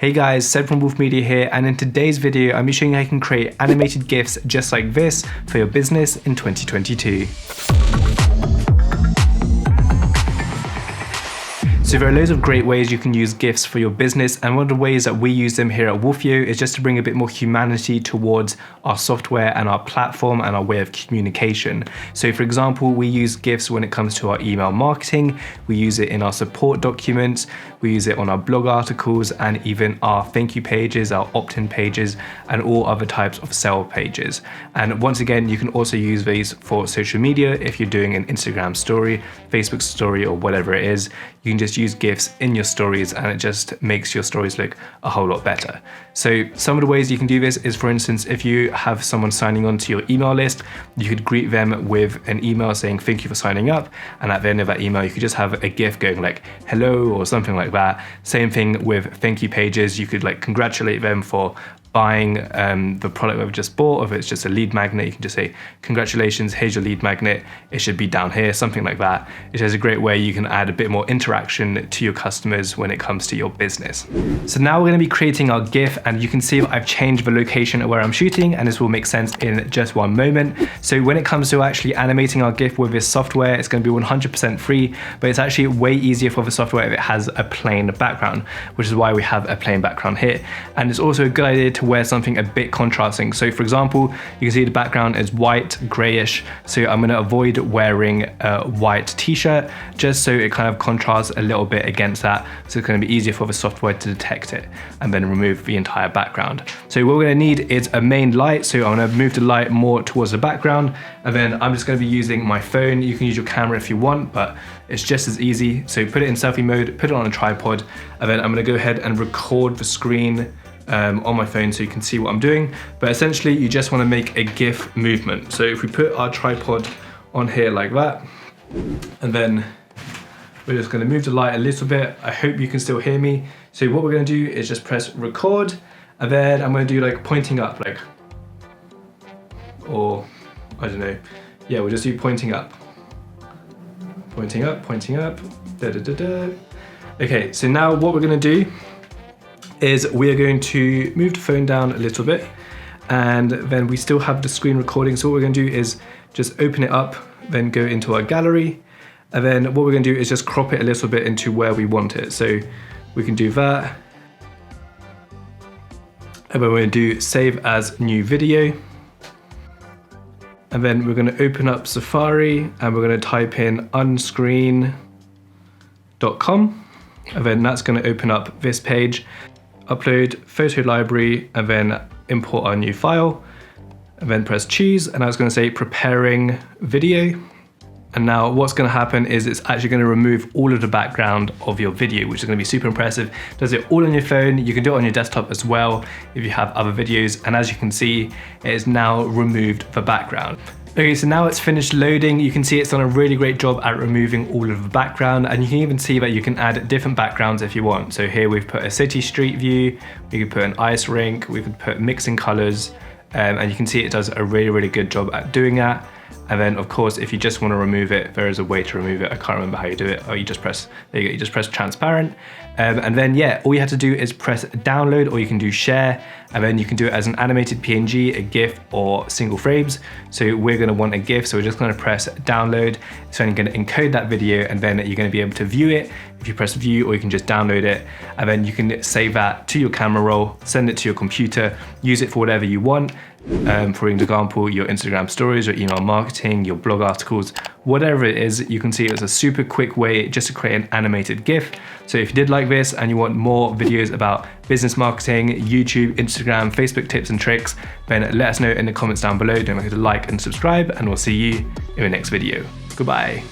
Hey guys, Seb from Wolf Media here, and in today's video I'm showing you how you can create animated GIFs just like this for your business in 2022. So there are loads of great ways you can use GIFs for your business, and one of the ways that we use them here at Wolfio is just to bring a bit more humanity towards our software and our platform and our way of communication. So for example, we use GIFs when it comes to our email marketing, we use it in our support documents, we use it on our blog articles, and even our thank you pages, our opt-in pages, and all other types of sell pages. And once again, you can also use these for social media. If you're doing an Instagram story, Facebook story, or whatever it is, you can just use GIFs in your stories and it just makes your stories look a whole lot better. So some of the ways you can do this is, for instance, if you have someone signing on to your email list, you could greet them with an email saying thank you for signing up, and at the end of that email you could just have a GIF going like hello or something like that. Same thing with thank you pages. You could like congratulate them for buying the product they've just bought. If it's just a lead magnet, you can just say congratulations, here's your lead magnet, it should be down here, something like that. It is a great way you can add a bit more interaction to your customers when it comes to your business. So now we're going to be creating our GIF, and you can see I've changed the location of where I'm shooting, and this will make sense in just one moment. So when it comes to actually animating our GIF with this software, it's going to be 100% free, but it's actually way easier for the software if it has a plain background, which is why we have a plain background here. And it's also a good idea to wear something a bit contrasting. So for example, you can see the background is white, grayish, so I'm going to avoid wearing a white t-shirt just so it kind of contrasts a little bit against that, so it's going to be easier for the software to detect it and then remove the entire background. So what we're going to need is a main light, so I'm going to move the light more towards the background, and then I'm just going to be using my phone. You can use your camera if you want, but it's just as easy. So put it in selfie mode, put it on a tripod, and then I'm going to go ahead and record the screen on my phone so you can see what I'm doing. But essentially you just want to make a GIF movement. So if we put our tripod on here like that, and then we're just going to move the light a little bit. I hope you can still hear me. So what we're going to do is just press record, and then I'm going to do like pointing up, like, or I don't know. Yeah, we'll just do pointing up. Pointing up, pointing up, da da da da. Okay, so now what we're going to do is we are going to move the phone down a little bit, and then we still have the screen recording. So what we're going to do is just open it up, then go into our gallery, and then what we're going to do is just crop it a little bit into where we want it. So we can do that, and then we're going to do save as new video, and then we're going to open up Safari and we're going to type in unscreen.com, and then that's going to open up this page. Upload photo library, and then import our new file, and then press choose, and I was going to say preparing video. And now what's going to happen is it's actually going to remove all of the background of your video, which is going to be super impressive. It does it all on your phone. You can do it on your desktop as well if you have other videos, and as you can see, it has now removed the background. Okay, so now it's finished loading. You can see it's done a really great job at removing all of the background, and you can even see that you can add different backgrounds if you want. So here we've put a city street view, we could put an ice rink, we could put mixing colors, and you can see it does a really, really good job at doing that. And then of course, if you just want to remove it, there is a way to remove it. I can't remember how you do it. Oh, you just press, there you go, you just press transparent. And then yeah, all you have to do is press download, or you can do share, and then you can do it as an animated PNG, a GIF, or single frames. So we're going to want a GIF, so we're just going to press download. So I'm going to encode that video, and then you're going to be able to view it if you press view, or you can just download it, and then you can save that to your camera roll, send it to your computer, use it for whatever you want. For example, your Instagram stories, your email marketing, your blog articles, whatever it is. You can see it's a super quick way just to create an animated GIF. So if you did like this and you want more videos about business marketing, YouTube, Instagram, Facebook tips and tricks, then let us know in the comments down below. Don't forget to like and subscribe, and we'll see you in the next video. Goodbye.